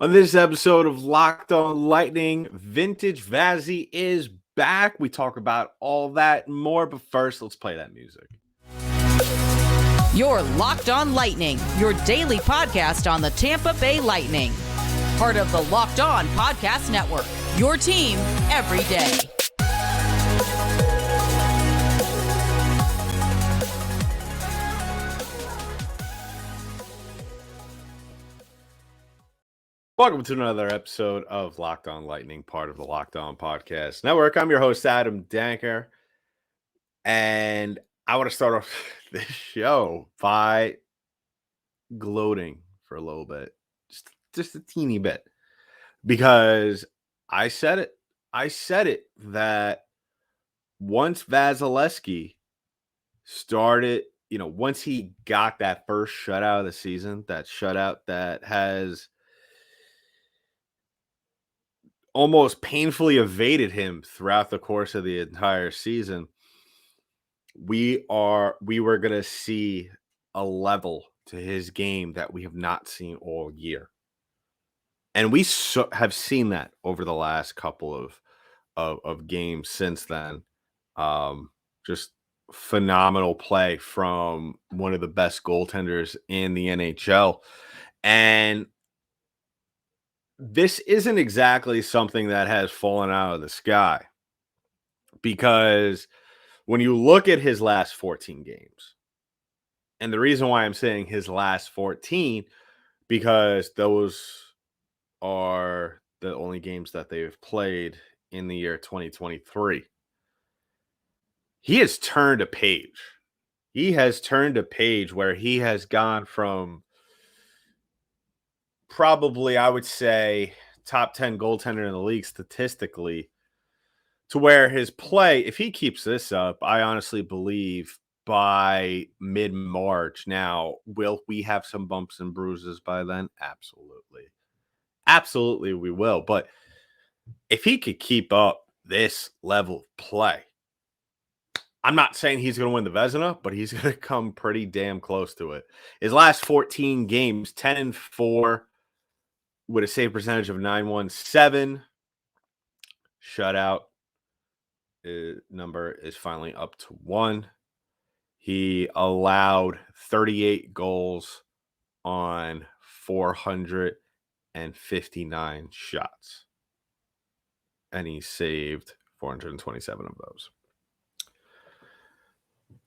On this episode of Locked On Lightning, Vintage Vazzy is back. We talk about all that and more, but first, let's play that music. You're Locked On Lightning, your daily podcast on the Tampa Bay Lightning. Part of the Locked On Podcast Network, your team every day. Welcome to another episode of Locked On Lightning, part of the Locked On Podcast Network. I'm your host, Adam Danker, and I want to start off this show by gloating for a little bit, just a teeny bit, because I said it that once Vasilevskiy started, once he got that first shutout of the season, that shutout that has almost painfully evaded him throughout the course of the entire season, we were going to see a level to his game that we have not seen all year. And we have seen that over the last couple of games since then. Just phenomenal play from one of the best goaltenders in the NHL. And this isn't exactly something that has fallen out of the sky, because when you look at his last 14 games, and the reason why I'm saying his last 14, because those are the only games that they've played in the year 2023, he has turned a page. He has turned a page where he has gone from probably, I would say, top 10 goaltender in the league statistically, to where his play, if he keeps this up, I honestly believe by mid-March. Now, will we have some bumps and bruises by then? Absolutely. Absolutely we will. But if he could keep up this level of play, I'm not saying he's going to win the Vezina, but he's going to come pretty damn close to it. His last 14 games, 10-4, with a save percentage of .917. Shutout number is finally up to 1. He allowed 38 goals on 459 shots, and he saved 427 of those.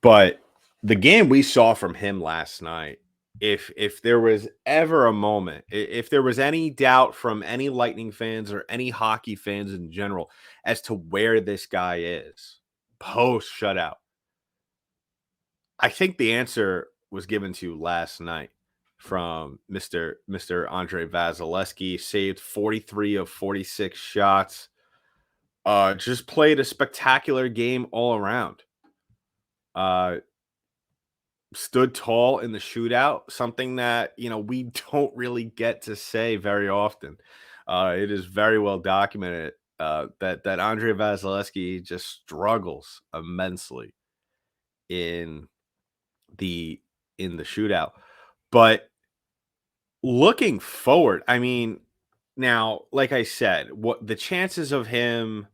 But the game we saw from him last night, if there was ever a moment, if there was any doubt from any Lightning fans or any hockey fans in general as to where this guy is post shutout, I think the answer was given to you last night from Mr. Andrei Vasilevskiy. Saved 43 of 46 shots. Just played a spectacular game all around. Stood tall in the shootout, something that, we don't really get to say very often. It is very well documented that Andrei Vasilevskiy just struggles immensely in the shootout. But looking forward, I mean, now, like I said, what the chances of him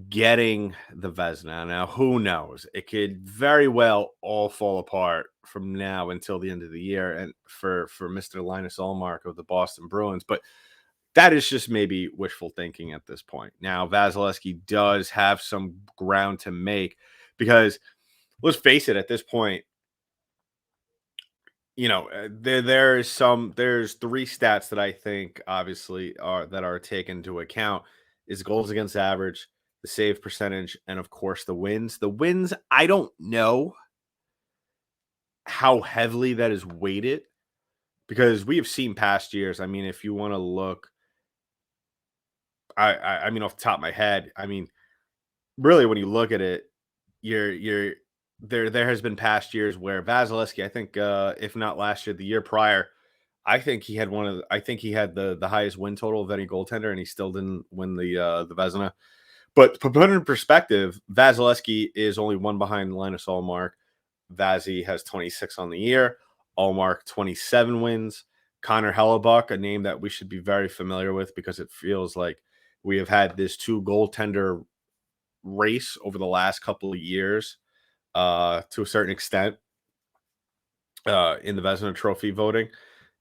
getting the Vezina, now who knows? It could very well all fall apart from now until the end of the year, and for Mr. Linus Ullmark of the Boston Bruins. But that is just maybe wishful thinking at this point. Now, Vasilevskiy does have some ground to make, because let's face it, at this point, there's 3 stats that I think obviously are taken into account: is goals against average, the save percentage, and of course the wins. The wins, I don't know how heavily that is weighted, because we have seen past years. I mean, if you want to look, I mean, off the top of my head, I mean, really, when you look at it, you're there has been past years where Vasilevskiy, I think, if not last year, the year prior, I think he had the highest win total of any goaltender, and he still didn't win the Vezina. But to put it in perspective, Vasilevskiy is only 1 behind Linus Ullmark. Vazzy has 26 on the year. Ullmark 27 wins. Connor Hellebuck, a name that we should be very familiar with because it feels like we have had this two goaltender race over the last couple of years, to a certain extent, in the Vezina Trophy voting,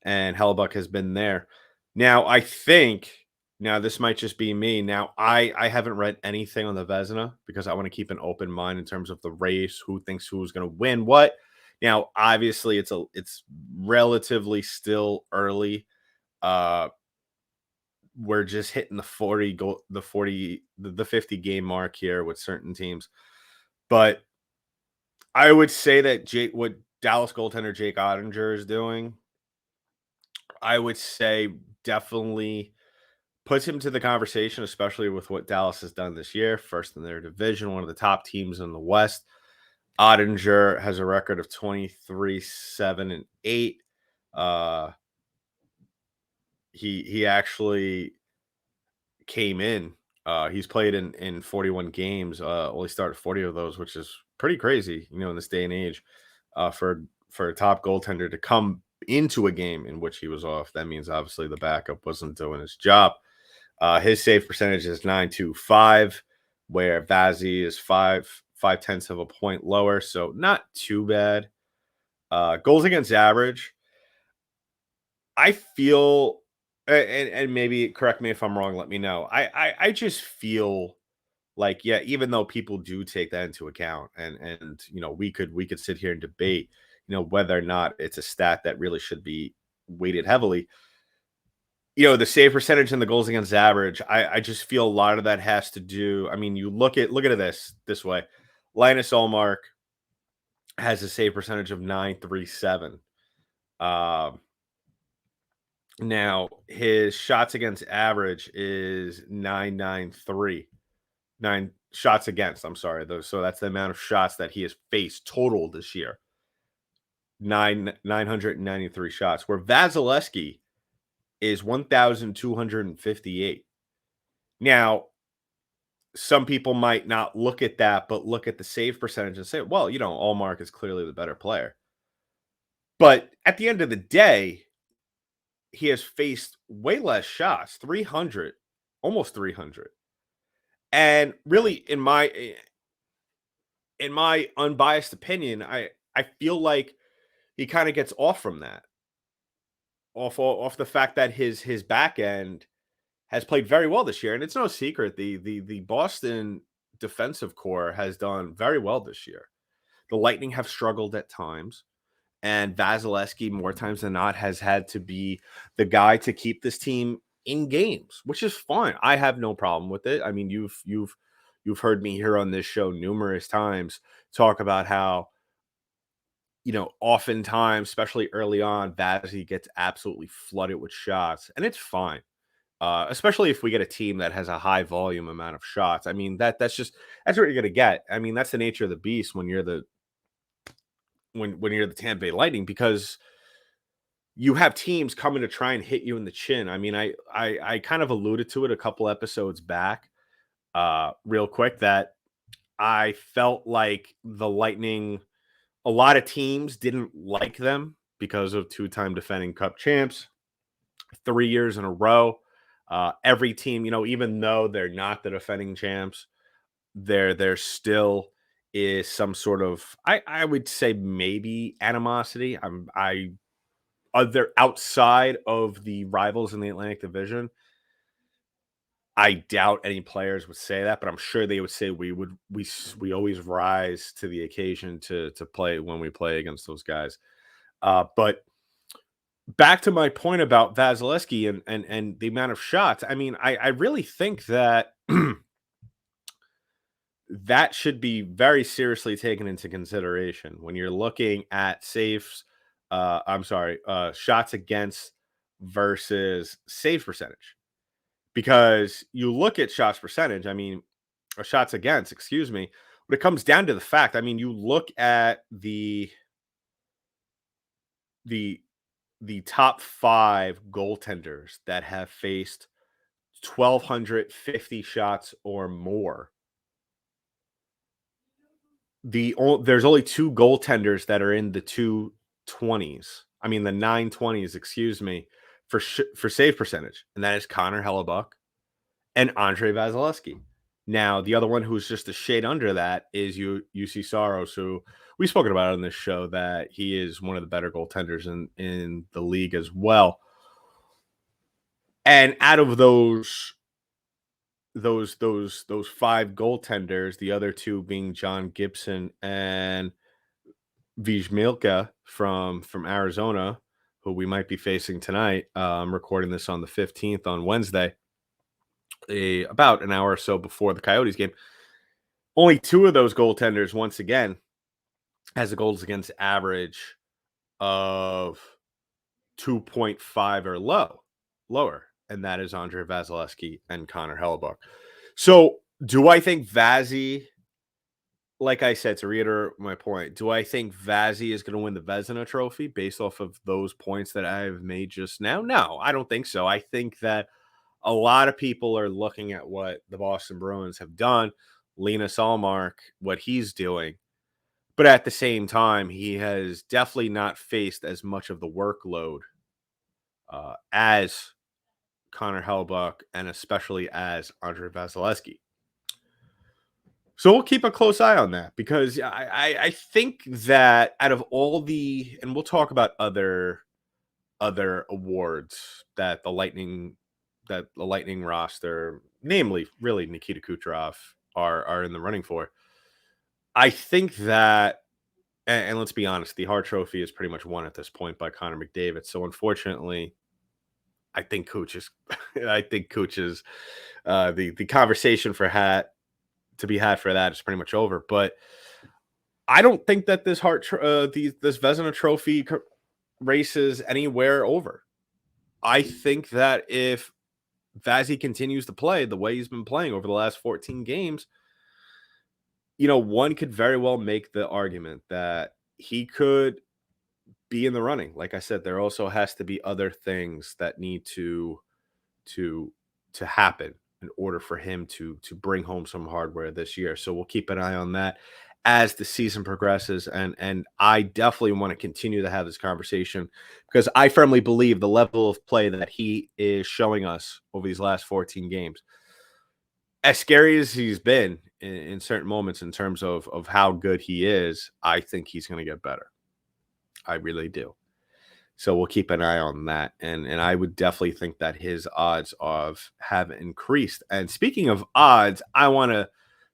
and Hellebuck has been there. Now, I think now this might just be me. Now, I haven't read anything on the Vezina because I want to keep an open mind in terms of the race, who thinks who's going to win what. Now, obviously, it's relatively still early. Uh, we're just hitting the 50 game mark here with certain teams, but I would say that what Dallas goaltender Jake Ottinger is doing, I would say definitely puts him to the conversation, especially with what Dallas has done this year. First in their division, one of the top teams in the West. Ottinger has a record of 23-7-8. Uh, he actually came in. He's played in 41 games. Only started 40 of those, which is pretty crazy, in this day and age. For a top goaltender to come into a game in which he was off, that means obviously the backup wasn't doing his job. His save percentage is 9.25, where Vazzy is 5/10 of a point lower, so not too bad. Goals against average, I feel, and maybe correct me if I'm wrong, let me know. I just feel like, yeah, even though people do take that into account, and we could sit here and debate, whether or not it's a stat that really should be weighted heavily. The save percentage and the goals against average, I just feel a lot of that has to do. I mean, you look at it this way. Linus Ullmark has a save percentage of 9.37. Um, Now his shots against average is 9.93. 9 shots against. I'm sorry, though. So that's the amount of shots that he has faced total this year. 993 shots. Where Vasilevskiy is 1,258. Now, some people might not look at that, but look at the save percentage and say, well, Allmark is clearly the better player. But at the end of the day, he has faced way less shots, 300, almost 300. And really, in my unbiased opinion, I feel like he kind of gets off from that, off the fact that his back end has played very well this year, and it's no secret the Boston defensive core has done very well this year. The Lightning have struggled at times, and Vasilevskiy more times than not has had to be the guy to keep this team in games, which is fine. I have no problem with it. I mean, you've heard me here on this show numerous times talk about how, oftentimes, especially early on, Vazzy gets absolutely flooded with shots, and it's fine. Especially if we get a team that has a high volume amount of shots. I mean, that's what you're gonna get. I mean, that's the nature of the beast when you're the Tampa Bay Lightning, because you have teams coming to try and hit you in the chin. I mean, I kind of alluded to it a couple episodes back, real quick, that I felt like the Lightning, a lot of teams didn't like them because of two-time defending Cup champs, 3 years in a row. Every team, even though they're not the defending champs, there still is some sort of, I would say, maybe animosity. I Other outside of the rivals in the Atlantic Division, I doubt any players would say that, but I'm sure they would say we always rise to the occasion to play when we play against those guys. But back to my point about Vasilevsky and the amount of shots. I mean, I really think that that should be very seriously taken into consideration when you're looking at saves. I'm sorry, shots against versus save percentage, because you look at shots percentage. I mean, or shots against, excuse me. But it comes down to the fact. I mean, you look at the the top five goaltenders that have faced 1,250 shots or more. There's only two goaltenders that are in the 220s. I mean the 920s, excuse me, for save percentage, and that is Connor Hellebuck and Andrei Vasilevskiy. Now, the other one who's just a shade under that is UC Saros, who we've spoken about on this show that he is one of the better goaltenders in the league as well. And out of those five goaltenders, the other two being John Gibson and Vizmilka from Arizona, who we might be facing tonight. I'm recording this on the 15th on Wednesday, about an hour or so before the Coyotes game. Only two of those goaltenders, once again, has a goals against average of 2.5 or lower, and that is Andrei Vasilevskiy and Connor Hellebuck. So, do I think Vazzy, like I said, to reiterate my point, do I think Vazzy is going to win the Vezina Trophy based off of those points that I've made just now? No, I don't think so. I think that a lot of people are looking at what the Boston Bruins have done, Linus Ullmark, what he's doing. But at the same time, he has definitely not faced as much of the workload as Connor Hellebuck and especially as Andrei Vasilevskiy. So we'll keep a close eye on that because I think that out of all the, and we'll talk about other awards that the Lightning roster, namely really Nikita Kucherov, are in the running for. I think that, and let's be honest, the Hart Trophy is pretty much won at this point by Connor McDavid. So unfortunately, I think Cooch is, the conversation to be had for that is pretty much over. But I don't think that this this Vezina Trophy race is anywhere over. I think that if Vazzy continues to play the way he's been playing over the last 14 games, one could very well make the argument that he could be in the running. Like I said, there also has to be other things that need to happen in order for him to bring home some hardware this year. So we'll keep an eye on that as the season progresses. And I definitely want to continue to have this conversation because I firmly believe the level of play that he is showing us over these last 14 games, as scary as he's been in certain moments in terms of how good he is, I think he's going to get better. I really do. So we'll keep an eye on that. And I would definitely think that his odds have increased. And speaking of odds, I want to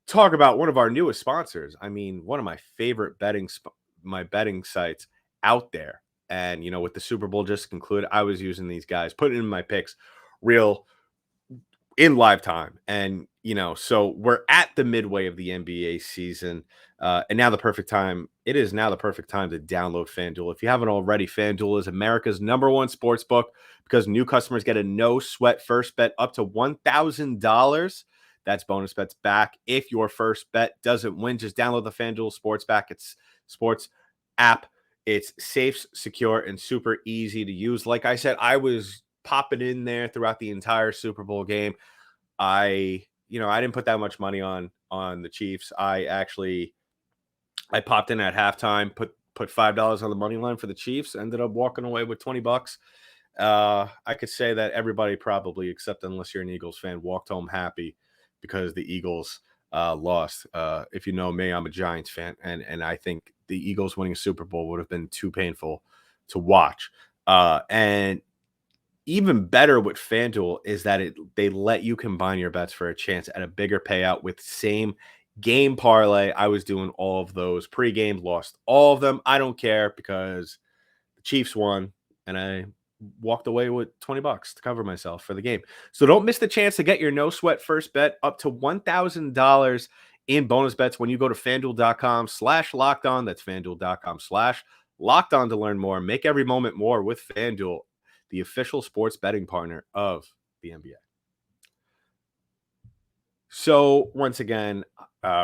talk about one of our newest sponsors. I mean, one of my favorite betting sites out there. And, with the Super Bowl just concluded, I was using these guys, putting in my picks in live time. And, so we're at the midway of the NBA season. And it is now the perfect time to download FanDuel. If you haven't already, FanDuel is America's #1 sports book because new customers get a no sweat first bet up to $1,000. That's bonus bets back. If your first bet doesn't win, just download the FanDuel Sports app. It's safe, secure, and super easy to use. Like I said, I was popping in there throughout the entire Super Bowl game. I didn't put that much money on the Chiefs. I popped in at halftime, put $5 on the money line for the Chiefs, ended up walking away with $20. I could say that everybody probably, except unless you're an Eagles fan, walked home happy because the Eagles lost. If you know me, I'm a Giants fan, and I think the Eagles winning a Super Bowl would have been too painful to watch. And even better with FanDuel is that they let you combine your bets for a chance at a bigger payout with same game parlay. I was doing all of those pre-game, lost all of them. I don't care because the Chiefs won and I walked away with $20 to cover myself for the game. So don't miss the chance to get your no sweat first bet up to $1,000 in bonus bets when you go to FanDuel.com/lockedon. That's FanDuel.com/lockedon to learn more. Make every moment more with FanDuel, the official sports betting partner of the NBA. So once again,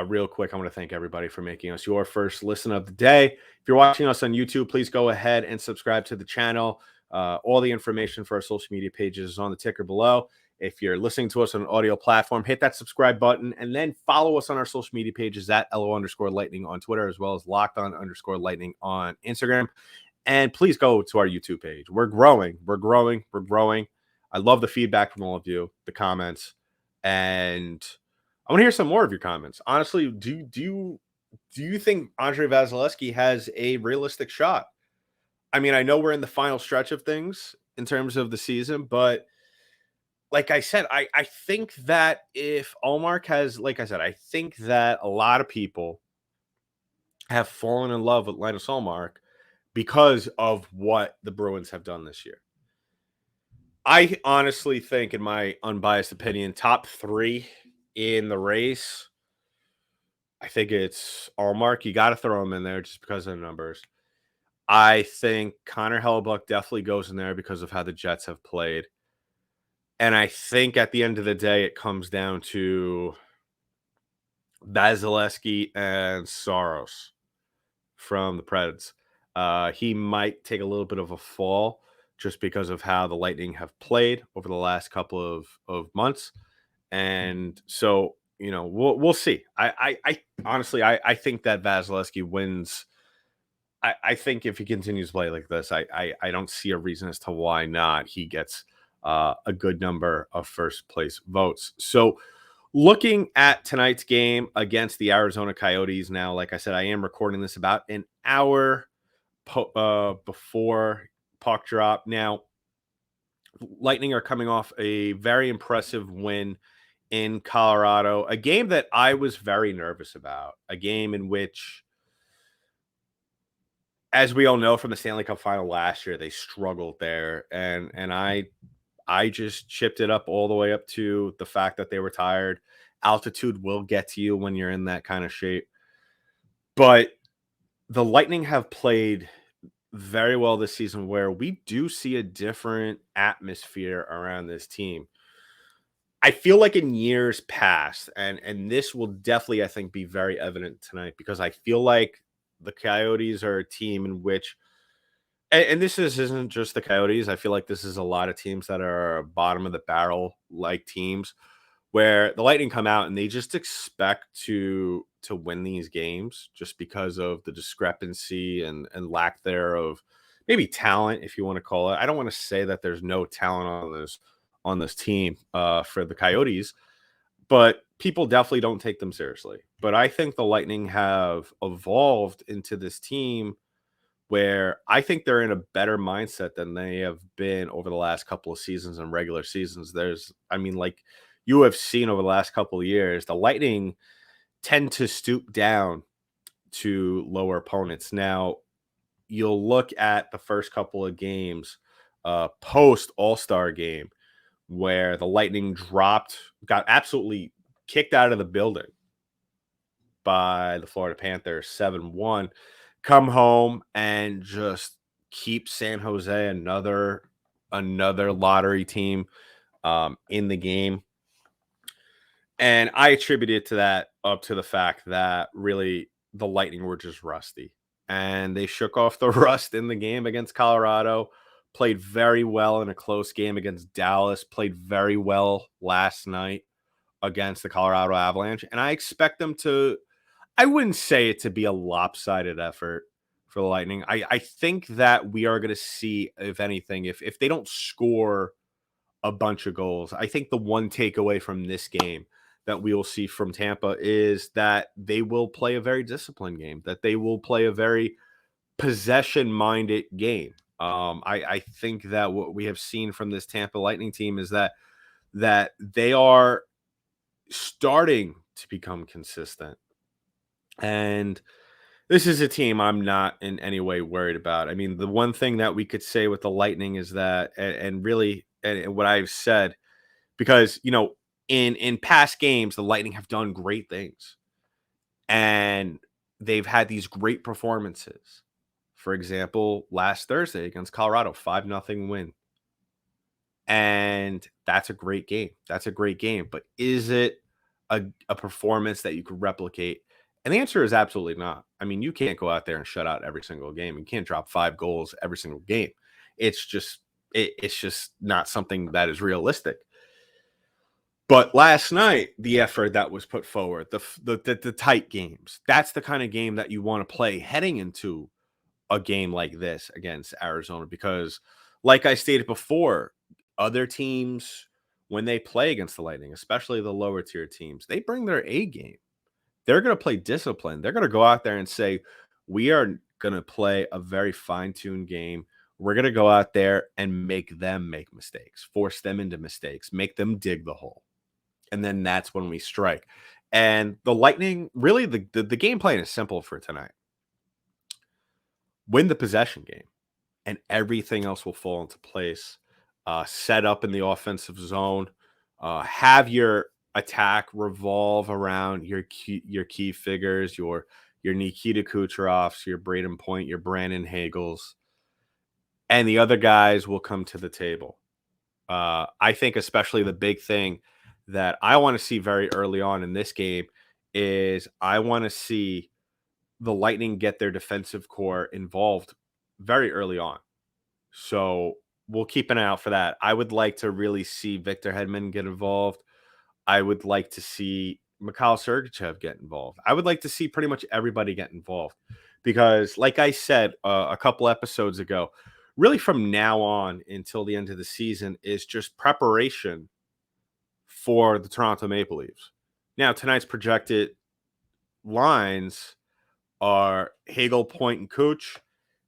real quick, I want to thank everybody for making us your first listen of the day. If you're watching us on YouTube, please go ahead and subscribe to the channel. All the information for our social media pages is on the ticker below. If you're listening to us on an audio platform, hit that subscribe button and then follow us on our social media pages at LO_Lightning on Twitter, as well as Locked On_Lightning on Instagram. And please go to our YouTube page. We're growing. We're growing. We're growing. I love the feedback from all of you, the comments, and I want to hear some more of your comments. Honestly, do you think Andrei Vasilevskiy has a realistic shot? I mean, I know we're in the final stretch of things in terms of the season, but like I said, I think that if Allmark has, like I said, I think that a lot of people have fallen in love with Linus Allmark because of what the Bruins have done this year. I honestly think, in my unbiased opinion, top three in the race, I think it's Allmark. You got to throw him in there just because of the numbers. I think Connor Hellebuck definitely goes in there because of how the Jets have played. And I think at the end of the day, it comes down to Vasilevskiy and Saros from the Preds. He might take a little bit of a fall just because of how the Lightning have played over the last couple of months. And so, we'll see. I honestly, I think that Vasilevskiy wins. I think if he continues to play like this, I don't see a reason as to why not. He gets a good number of first place votes. So, looking at tonight's game against the Arizona Coyotes, now, like I said, I am recording this about an hour before puck drop. Now, Lightning are coming off a very impressive win in Colorado, a game that I was very nervous about, a game in which, as we all know from the Stanley Cup final last year, they struggled there, and I just chipped it up all the way up to the fact that they were tired. Altitude will get to you when you're in that kind of shape. But the Lightning have played very well this season, where we do see a different atmosphere around this team. I feel like in years past, and this will definitely, I think, be very evident tonight, because I feel like the Coyotes are a team in which, and isn't just the Coyotes. I feel like this is a lot of teams that are bottom of the barrel like teams, where the Lightning come out and they just expect to win these games just because of the discrepancy and lack thereof, maybe talent, if you want to call it. I don't want to say that there's no talent on this team for the Coyotes, but people definitely don't take them seriously. But I think the Lightning have evolved into this team where I think they're in a better mindset than they have been over the last couple of seasons and regular seasons. Like you have seen over the last couple of years, the Lightning tend to stoop down to lower opponents. Now, you'll look at the first couple of games post All-Star game, where the Lightning got absolutely kicked out of the building by the Florida Panthers 7-1, come home and just keep San Jose, another lottery team, in the game. And I attribute it to that, up to the fact that really the Lightning were just rusty, and they shook off the rust in the game against Colorado, played very well in a close game against Dallas, played very well last night against the Colorado Avalanche. And I expect them to, I wouldn't say it to be a lopsided effort for the Lightning. I think that we are going to see, if anything, if they don't score a bunch of goals, I think the one takeaway from this game that we will see from Tampa is that they will play a very disciplined game, that they will play a very possession-minded game. I think that what we have seen from this Tampa Lightning team is that they are starting to become consistent. And this is a team I'm not in any way worried about. I mean, the one thing that we could say with the Lightning is that, and really, and what I've said, because, in past games, the Lightning have done great things, and they've had these great performances. For example, last Thursday against Colorado, 5-0 win. And that's a great game. That's a great game. But is it a performance that you could replicate? And the answer is absolutely not. I mean, you can't go out there and shut out every single game. You can't drop 5 goals every single game. It's just not something that is realistic. But last night, the effort that was put forward, the tight games, that's the kind of game that you want to play heading into a game like this against Arizona because, like I stated before, other teams, when they play against the Lightning, especially the lower tier teams, they bring their A game. They're going to play discipline. They're going to go out there and say, we are going to play a very fine tuned game. We're going to go out there and make them make mistakes, force them into mistakes, make them dig the hole. And then that's when we strike. And the Lightning, really, the game plan is simple for tonight. Win the possession game, and everything else will fall into place. Set up in the offensive zone. Have your attack revolve around your key figures, your Nikita Kucherovs, your Braden Point, your Brandon Hagels, and the other guys will come to the table. I think especially the big thing that I want to see very early on in this game is I want to see the Lightning get their defensive core involved very early on. So we'll keep an eye out for that. I would like to really see Victor Hedman get involved. I would like to see Mikhail Sergachev get involved. I would like to see pretty much everybody get involved because, like I said a couple episodes ago, really from now on until the end of the season is just preparation for the Toronto Maple Leafs. Now, tonight's projected lines are Hagel, Point, and Cooch.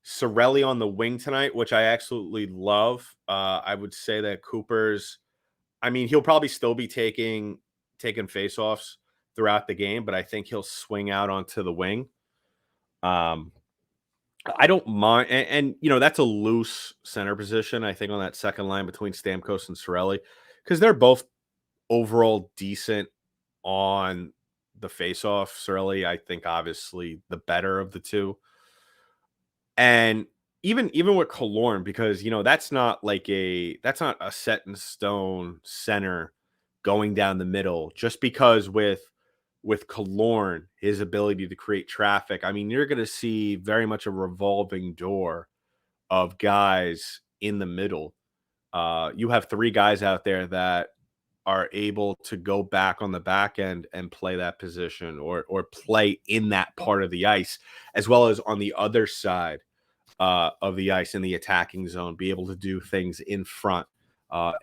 Sorelli on the wing tonight, which I absolutely love. I would say that Cooper's, I mean, he'll probably still be taking faceoffs throughout the game, but I think he'll swing out onto the wing. I don't mind, and that's a loose center position. I think on that second line between Stamkos and Sorelli, because they're both overall decent on the faceoff. Sorelli, I think, obviously the better of the two. And even with Killorn, because that's not a set in stone center going down the middle. Just because with Killorn, his ability to create traffic, I mean, you're going to see very much a revolving door of guys in the middle. You have three guys out there that are able to go back on the back end and play that position or play in that part of the ice, as well as on the other side of the ice in the attacking zone, be able to do things in front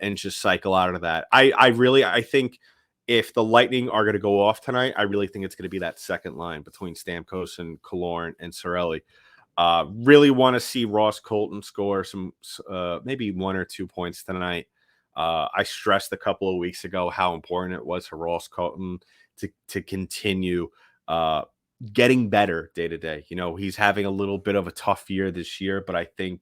and just cycle out of that. I think if the Lightning are going to go off tonight, I really think it's going to be that second line between Stamkos and Killorn and Sorelli. Really want to see Ross Colton score some maybe 1 or 2 points tonight. I stressed a couple of weeks ago how important it was for Ross Colton to continue getting better day to day. He's having a little bit of a tough year this year, but I think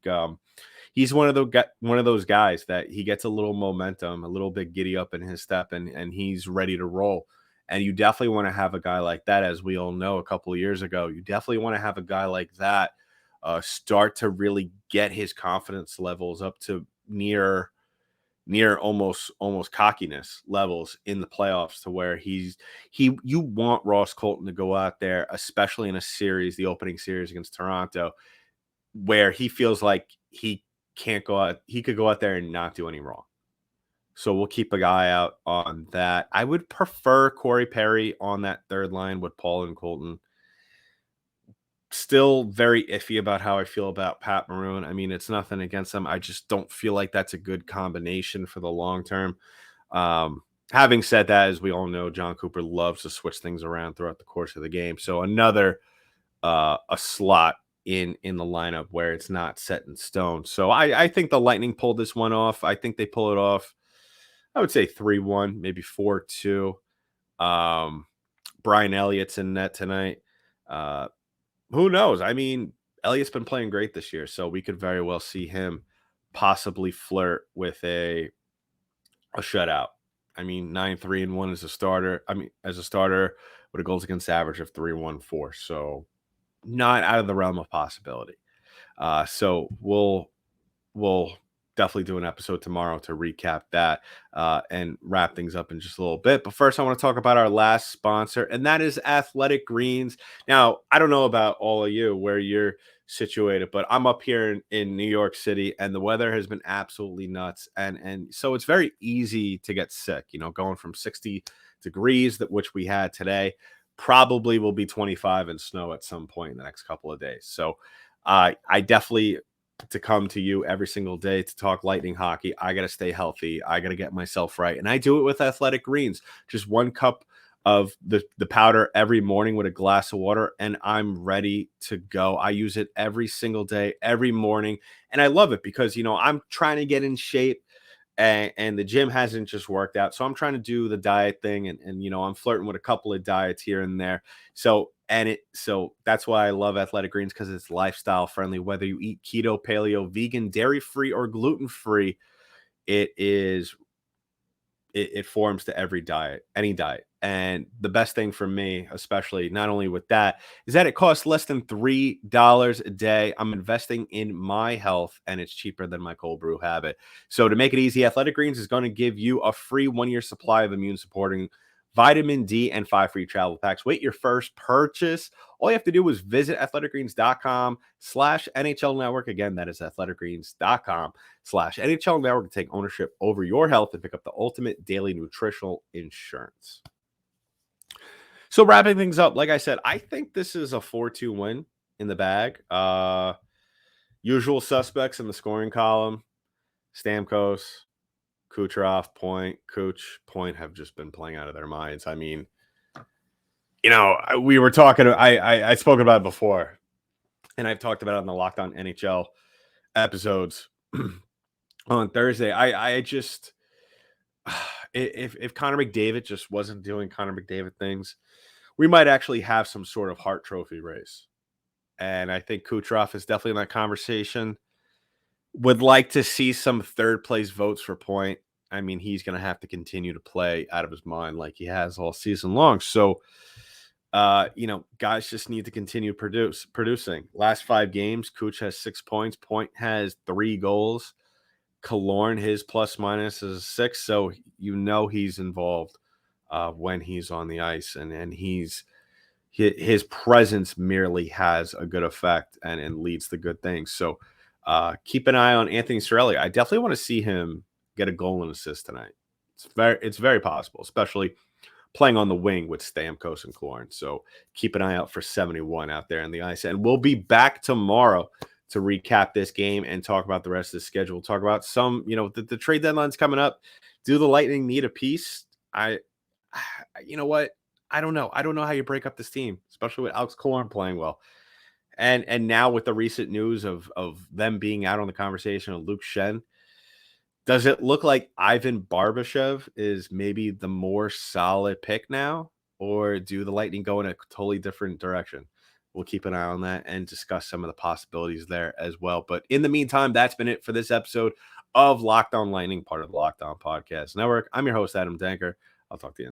he's one of those guys that he gets a little momentum, a little bit giddy up in his step, and he's ready to roll. And you definitely want to have a guy like that, as we all know a couple of years ago. You definitely want to have a guy like that start to really get his confidence levels up to near almost cockiness levels in the playoffs, to where you want Ross Colton to go out there, especially in a series, the opening series against Toronto, where he feels like he could go out there and not do any wrong. So we'll keep an eye out on that. I would prefer Corey Perry on that third line with Paul and Colton. Still very iffy about how I feel about Pat Maroon. I mean, it's nothing against him. I just don't feel like that's a good combination for the long term. Having said that, as we all know, John Cooper loves to switch things around throughout the course of the game. So another a slot in the lineup where it's not set in stone. So I think the Lightning pulled this one off. I think they pull it off. I would say 3-1, maybe 4-2. Brian Elliott's in net tonight. Who knows? I mean, Elliott's been playing great this year, so we could very well see him possibly flirt with a shutout. I mean, 9-3-1 as a starter. As a starter with a goals against average of 3.14. So not out of the realm of possibility. So we'll definitely do an episode tomorrow to recap that and wrap things up in just a little bit. But first, I want to talk about our last sponsor, and that is Athletic Greens. Now, I don't know about all of you where you're situated, but I'm up here in New York City, and the weather has been absolutely nuts. And so it's very easy to get sick, going from 60 degrees, which we had today, probably will be 25 and snow at some point in the next couple of days. So I definitely to come to you every single day to talk Lightning hockey. I got to stay healthy. I got to get myself right. And I do it with Athletic Greens. Just 1 cup of the powder every morning with a glass of water, and I'm ready to go. I use it every single day, every morning. And I love it because, I'm trying to get in shape and the gym hasn't just worked out. So I'm trying to do the diet thing and I'm flirting with a couple of diets here and there. So that's why I love Athletic Greens because it's lifestyle friendly. Whether you eat keto, paleo, vegan, dairy free, or gluten free, it is it forms to every diet, any diet. And the best thing for me, especially not only with that, is that it costs less than $3 a day. I'm investing in my health and it's cheaper than my cold brew habit. So to make it easy, Athletic Greens is going to give you a free 1 year supply of immune supporting vitamin D and 5 free travel packs. Wait your first purchase. All you have to do is visit athleticgreens.com/NHL network. Again, that is athleticgreens.com/NHL network to take ownership over your health and pick up the ultimate daily nutritional insurance. So wrapping things up, like I said, I think this is a 4-2 win in the bag. Usual suspects in the scoring column: Stamkos, Kucherov, Point, Cooch, Point have just been playing out of their minds. I mean, we were talking. I spoke about it before, and I've talked about it on the Locked On NHL episodes on Thursday. I just if Connor McDavid just wasn't doing Connor McDavid things, we might actually have some sort of Hart Trophy race. And I think Kucherov is definitely in that conversation. Would like to see some third place votes for Point. I mean, he's going to have to continue to play out of his mind like he has all season long. So, guys just need to continue producing. Last 5 games, Kuch has 6 points. Point has 3 goals. Killorn, his plus minus is 6. So, he's involved when he's on the ice. And his presence merely has a good effect and leads to good things. So, keep an eye on Anthony Cirelli. I definitely want to see him get a goal and assist tonight. It's very possible, especially playing on the wing with Stamkos and Killorn. So keep an eye out for 71 out there on the ice. And we'll be back tomorrow to recap this game and talk about the rest of the schedule. We'll talk about some, the trade deadline's coming up. Do the Lightning need a piece? You know what? I don't know. I don't know how you break up this team, especially with Alex Killorn playing well. And now with the recent news of them being out on the conversation of Luke Shen, does it look like Ivan Barbashev is maybe the more solid pick now, or do the Lightning go in a totally different direction? We'll keep an eye on that and discuss some of the possibilities there as well. But in the meantime, that's been it for this episode of Locked On Lightning, part of the Locked On Podcast Network. I'm your host, Adam Danker. I'll talk to you.